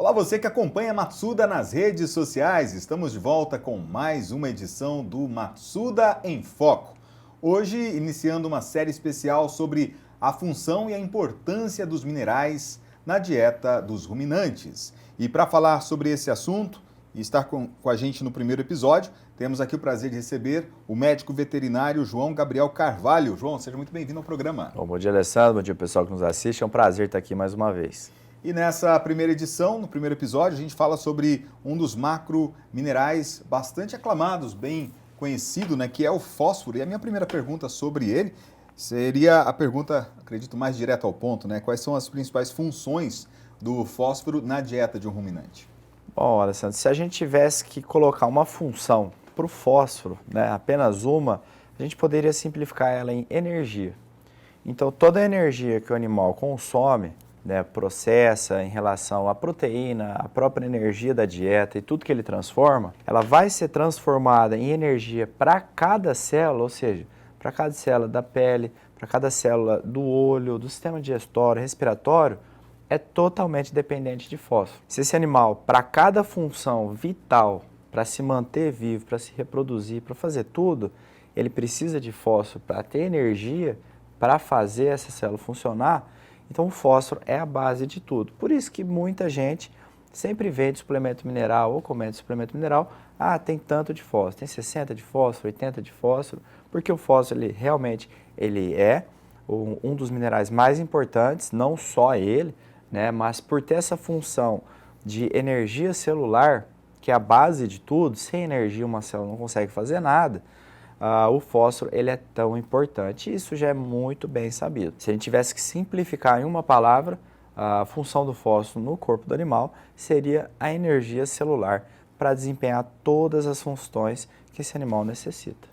Olá, você que acompanha Matsuda nas redes sociais. Estamos de volta com mais uma edição do Matsuda em Foco. Hoje, iniciando uma série especial sobre a função e a importância dos minerais na dieta dos ruminantes. E para falar sobre esse assunto e estar com a gente no primeiro episódio, temos aqui o prazer de receber o médico veterinário João Gabriel Carvalho. João, seja muito bem-vindo ao programa. Bom dia, Alessandro. Bom dia, pessoal que nos assiste. É um prazer estar aqui mais uma vez. E nessa primeira edição, no primeiro episódio, a gente fala sobre um dos macrominerais bastante aclamados, bem conhecido, né, que é o fósforo. E a minha primeira pergunta sobre ele seria a pergunta, acredito, mais direta ao ponto, né? Quais são as principais funções do fósforo na dieta de um ruminante? Bom, Alessandro, se a gente tivesse que colocar uma função para o fósforo, né, apenas uma, a gente poderia simplificar ela em energia. Então, toda a energia que o animal consome, né, processa em relação à proteína, à própria energia da dieta e tudo que ele transforma, ela vai ser transformada em energia para cada célula, ou seja, para cada célula da pele, para cada célula do olho, do sistema digestório, respiratório, é totalmente dependente de fósforo. Se esse animal, para cada função vital, para se manter vivo, para se reproduzir, para fazer tudo, ele precisa de fósforo para ter energia, para fazer essa célula funcionar. Então, o fósforo é a base de tudo. Por isso que muita gente sempre vende suplemento mineral ou comenta suplemento mineral. Ah, tem tanto de fósforo, tem 60 de fósforo, 80 de fósforo, porque o fósforo ele realmente é um dos minerais mais importantes, não só ele, né, mas por ter essa função de energia celular, que é a base de tudo. Sem energia uma célula não consegue fazer nada. O fósforo ele é tão importante. Isso já é muito bem sabido. Se a gente tivesse que simplificar em uma palavra, a função do fósforo no corpo do animal seria a energia celular para desempenhar todas as funções que esse animal necessita.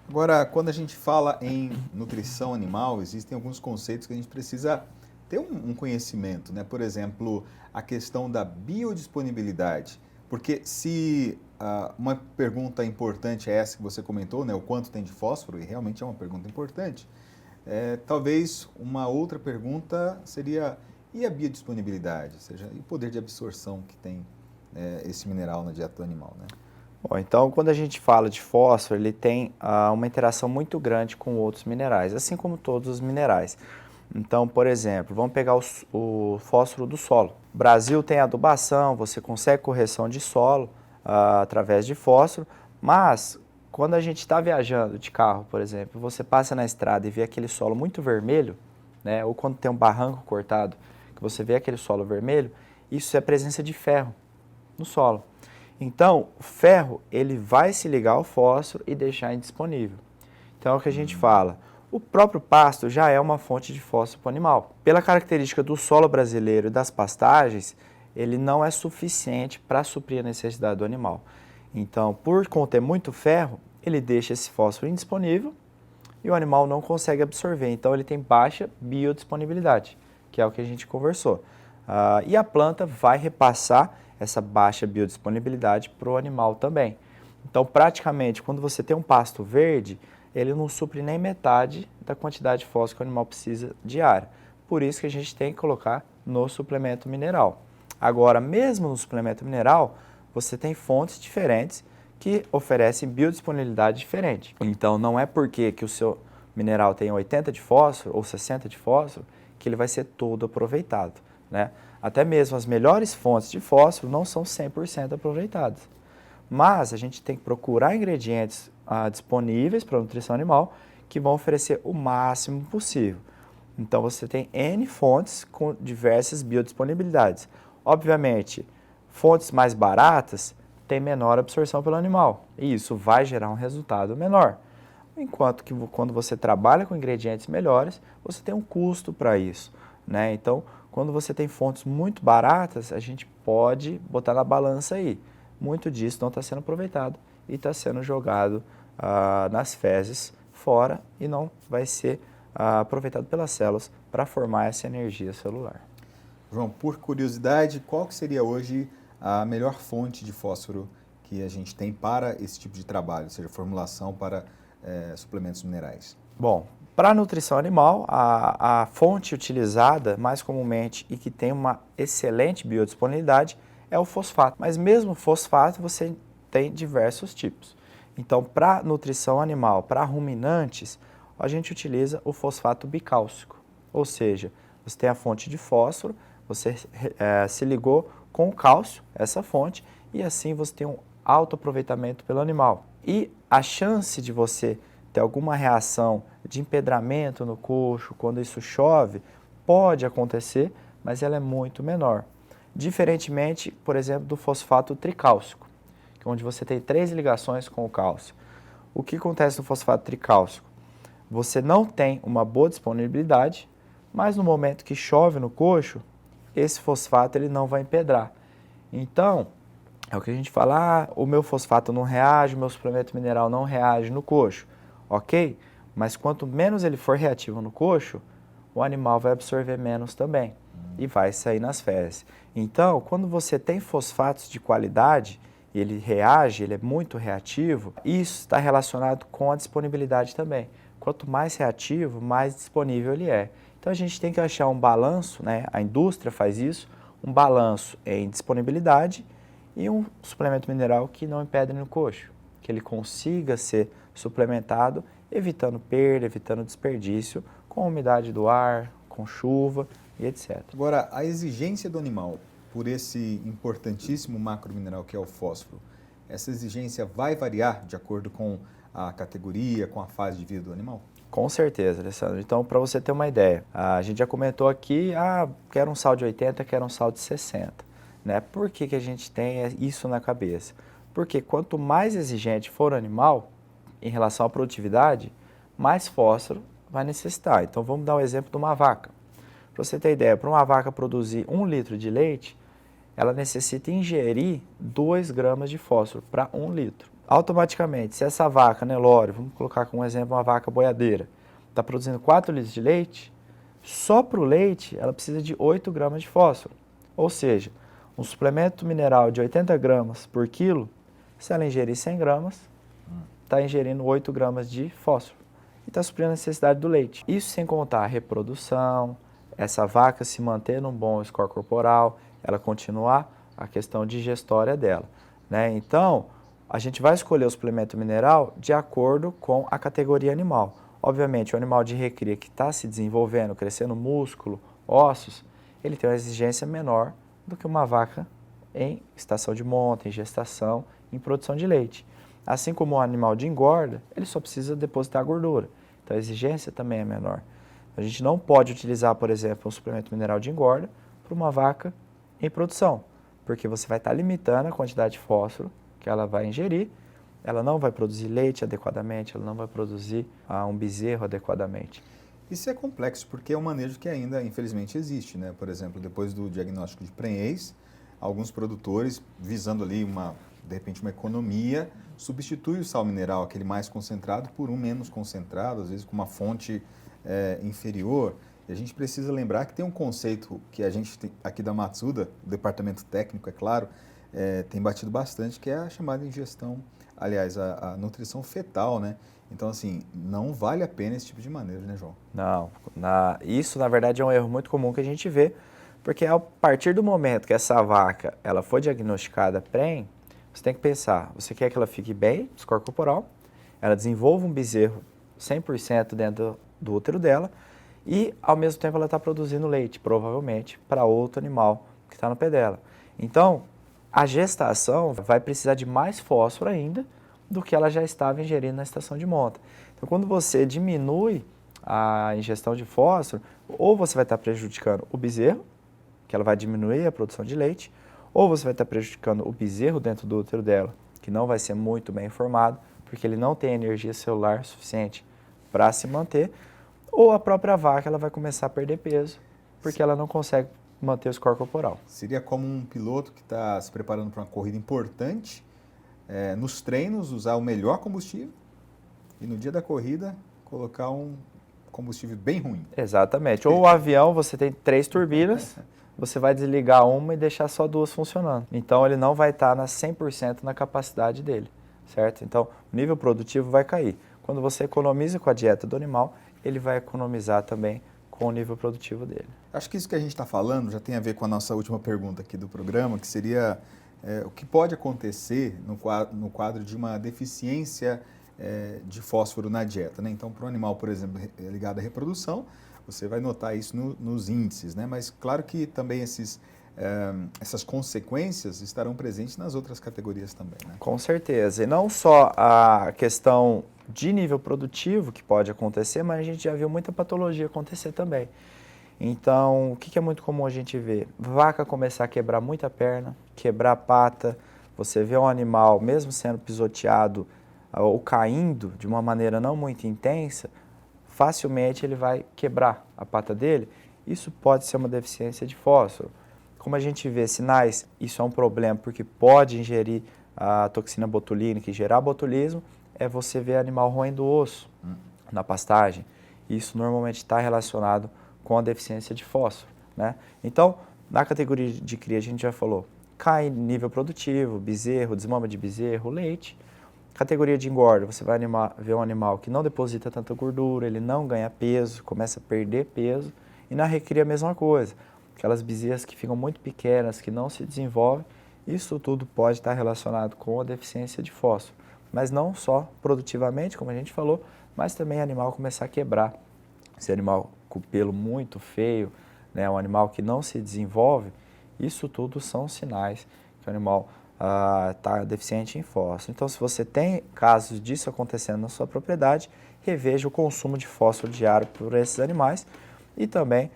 Agora, quando a gente fala em nutrição animal, existem alguns conceitos que a gente precisa ter um conhecimento, né? Por exemplo, a questão da biodisponibilidade. Porque se uma pergunta importante é essa que você comentou, né, o quanto tem de fósforo, e realmente é uma pergunta importante, talvez uma outra pergunta seria, e a biodisponibilidade? Ou seja, e o poder de absorção que tem esse mineral na dieta do animal, né? Bom, então, quando a gente fala de fósforo, ele tem uma interação muito grande com outros minerais, assim como todos os minerais. Então, por exemplo, vamos pegar o fósforo do solo. O Brasil tem adubação, você consegue correção de solo através de fósforo, mas quando a gente está viajando de carro, por exemplo, você passa na estrada e vê aquele solo muito vermelho, né, ou quando tem um barranco cortado, que você vê aquele solo vermelho, isso é presença de ferro no solo. Então, o ferro ele vai se ligar ao fósforo e deixar indisponível. Então, é o que a gente fala. O próprio pasto já é uma fonte de fósforo para o animal. Pela característica do solo brasileiro e das pastagens, ele não é suficiente para suprir a necessidade do animal. Então, por conter muito ferro, ele deixa esse fósforo indisponível e o animal não consegue absorver. Então, ele tem baixa biodisponibilidade, que é o que a gente conversou. E a planta vai repassar essa baixa biodisponibilidade para o animal também. Então, praticamente, quando você tem um pasto verde, ele não supre nem metade da quantidade de fósforo que o animal precisa diária. Por isso que a gente tem que colocar no suplemento mineral. Agora, mesmo no suplemento mineral, você tem fontes diferentes que oferecem biodisponibilidade diferente. Então, não é porque que o seu mineral tem 80 de fósforo ou 60 de fósforo que ele vai ser todo aproveitado, né? Até mesmo as melhores fontes de fósforo não são 100% aproveitadas. Mas a gente tem que procurar ingredientes disponíveis para a nutrição animal que vão oferecer o máximo possível. Então você tem N fontes com diversas biodisponibilidades. Obviamente, fontes mais baratas têm menor absorção pelo animal e isso vai gerar um resultado menor. Enquanto que quando você trabalha com ingredientes melhores, você tem um custo para isso, né? Então, quando você tem fontes muito baratas, a gente pode botar na balança aí. Muito disso não está sendo aproveitado e está sendo jogado nas fezes fora e não vai ser aproveitado pelas células para formar essa energia celular. João, por curiosidade, qual que seria hoje a melhor fonte de fósforo que a gente tem para esse tipo de trabalho, ou seja, formulação para suplementos minerais? Bom, Para a nutrição animal, a fonte utilizada mais comumente e que tem uma excelente biodisponibilidade é o fosfato. Mas mesmo o fosfato você tem diversos tipos. Então, para nutrição animal, para ruminantes, a gente utiliza o fosfato bicálcico. Ou seja, você tem a fonte de fósforo, você se ligou com o cálcio, essa fonte, e assim você tem um alto aproveitamento pelo animal. E a chance de você ter alguma reação de empedramento no coxo, quando isso chove, pode acontecer, mas ela é muito menor. Diferentemente, por exemplo, do fosfato tricálcico, onde você tem 3 ligações com o cálcio. O que acontece no fosfato tricálcico? Você não tem uma boa disponibilidade, mas no momento que chove no coxo, esse fosfato ele não vai empedrar. Então, é o que a gente fala, o meu fosfato não reage, o meu suplemento mineral não reage no coxo. Ok? Mas quanto menos ele for reativo no coxo, o animal vai absorver menos também e vai sair nas fezes. Então, quando você tem fosfatos de qualidade, ele reage, ele é muito reativo, isso está relacionado com a disponibilidade também. Quanto mais reativo, mais disponível ele é. Então a gente tem que achar um balanço, né? A indústria faz isso, um balanço em disponibilidade e um suplemento mineral que não empedre no coxo, que ele consiga ser suplementado, evitando perda, evitando desperdício, com a umidade do ar, com chuva e etc. Agora, a exigência do animal por esse importantíssimo macromineral que é o fósforo, essa exigência vai variar de acordo com a categoria, com a fase de vida do animal? Com certeza, Alessandro. Então, para você ter uma ideia, a gente já comentou aqui, quero um sal de 80, quero um sal de 60. Né? Por que a gente tem isso na cabeça? Porque quanto mais exigente for o animal, em relação à produtividade, mais fósforo vai necessitar. Então, vamos dar um exemplo de uma vaca. Para você ter ideia, para uma vaca produzir 1 litro de leite, ela necessita ingerir 2 gramas de fósforo para 1 litro. Automaticamente, se essa vaca, Nelore, vamos colocar como exemplo uma vaca boiadeira, está produzindo 4 litros de leite, só para o leite ela precisa de 8 gramas de fósforo. Ou seja, um suplemento mineral de 80 gramas por quilo, se ela ingerir 100 gramas, está ingerindo 8 gramas de fósforo e está suprindo a necessidade do leite. Isso sem contar a reprodução, essa vaca se manter num bom score corporal, ela continuar a questão digestória dela. Né? Então, a gente vai escolher o suplemento mineral de acordo com a categoria animal. Obviamente, o animal de recria que está se desenvolvendo, crescendo músculo, ossos, ele tem uma exigência menor do que uma vaca em estação de monta, em gestação, em produção de leite. Assim como o animal de engorda, ele só precisa depositar gordura. Então a exigência também é menor. A gente não pode utilizar, por exemplo, um suplemento mineral de engorda para uma vaca em produção, porque você vai estar limitando a quantidade de fósforo que ela vai ingerir, ela não vai produzir leite adequadamente, ela não vai produzir um bezerro adequadamente. Isso é complexo porque é um manejo que ainda, infelizmente, existe. Né? Por exemplo, depois do diagnóstico de prenhez, alguns produtores, visando ali de repente uma economia, substitui o sal mineral, aquele mais concentrado, por um menos concentrado, às vezes com uma fonte inferior. E a gente precisa lembrar que tem um conceito que a gente tem aqui da Matsuda, o departamento técnico, é claro, tem batido bastante, que é a chamada ingestão, aliás, a nutrição fetal, né? Então, assim, não vale a pena esse tipo de manejo, né, João? Não, isso na verdade é um erro muito comum que a gente vê, porque a partir do momento que essa vaca ela foi diagnosticada PREM, você tem que pensar, você quer que ela fique bem, score corporal, ela desenvolva um bezerro 100% dentro do útero dela e, ao mesmo tempo, ela está produzindo leite, provavelmente, para outro animal que está no pé dela. Então, a gestação vai precisar de mais fósforo ainda do que ela já estava ingerindo na estação de monta. Então, quando você diminui a ingestão de fósforo, ou você vai estar prejudicando o bezerro, que ela vai diminuir a produção de leite, ou você vai estar prejudicando o bezerro dentro do útero dela, que não vai ser muito bem formado, porque ele não tem energia celular suficiente para se manter, ou a própria vaca ela vai começar a perder peso, porque ela não consegue manter o score corporal. Seria como um piloto que está se preparando para uma corrida importante, nos treinos usar o melhor combustível e no dia da corrida colocar um combustível bem ruim. Exatamente. Ou o avião, você tem 3 turbinas, você vai desligar uma e deixar só 2 funcionando. Então ele não vai estar 100% na capacidade dele, certo? Então o nível produtivo vai cair. Quando você economiza com a dieta do animal, ele vai economizar também com o nível produtivo dele. Acho que isso que a gente está falando já tem a ver com a nossa última pergunta aqui do programa, que seria o que pode acontecer no quadro de uma deficiência de fósforo na dieta, né? Então, para um animal, por exemplo, ligado à reprodução, você vai notar isso nos índices, né? Mas claro que também essas consequências estarão presentes nas outras categorias também, né? Com certeza. E não só a questão de nível produtivo que pode acontecer, mas a gente já viu muita patologia acontecer também. Então, o que é muito comum a gente ver? Vaca começar a quebrar muita perna, quebrar a pata. Você vê um animal, mesmo sendo pisoteado ou caindo de uma maneira não muito intensa, facilmente ele vai quebrar a pata dele. Isso pode ser uma deficiência de fósforo. Como a gente vê sinais, isso é um problema porque pode ingerir a toxina botulínica e gerar botulismo, é você ver animal roendo osso na pastagem. Isso normalmente está relacionado com a deficiência de fósforo, né? Então, na categoria de cria, a gente já falou, cai nível produtivo, bezerro, desmama de bezerro, leite. Categoria de engorda, você vai ver um animal que não deposita tanta gordura, ele não ganha peso, começa a perder peso. E na recria a mesma coisa, aquelas bezerras que ficam muito pequenas, que não se desenvolvem, isso tudo pode estar relacionado com a deficiência de fósforo. Mas não só produtivamente, como a gente falou, mas também o animal começar a quebrar. Esse animal com pelo muito feio, né, um animal que não se desenvolve, isso tudo são sinais que o animal está deficiente em fósforo. Então, se você tem casos disso acontecendo na sua propriedade, reveja o consumo de fósforo diário por esses animais e também,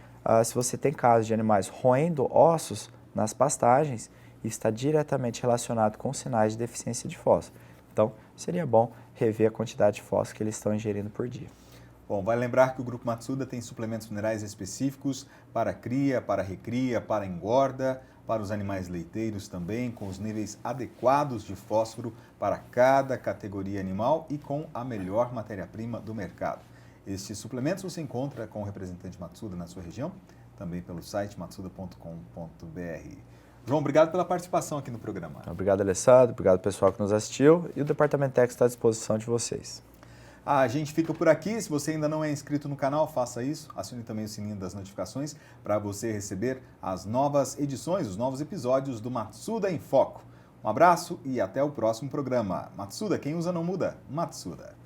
se você tem casos de animais roendo ossos nas pastagens, isso está diretamente relacionado com sinais de deficiência de fósforo. Então, seria bom rever a quantidade de fósforo que eles estão ingerindo por dia. Bom, vale lembrar que o Grupo Matsuda tem suplementos minerais específicos para cria, para recria, para engorda, para os animais leiteiros também, com os níveis adequados de fósforo para cada categoria animal e com a melhor matéria-prima do mercado. Estes suplementos você encontra com o representante Matsuda na sua região, também pelo site matsuda.com.br. João, obrigado pela participação aqui no programa. Obrigado, Alessandro. Obrigado, pessoal que nos assistiu. E o Departamento Técnico está à disposição de vocês. A gente fica por aqui. Se você ainda não é inscrito no canal, faça isso. Acione também o sininho das notificações para você receber as novas edições, os novos episódios do Matsuda em Foco. Um abraço e até o próximo programa. Matsuda, quem usa não muda. Matsuda.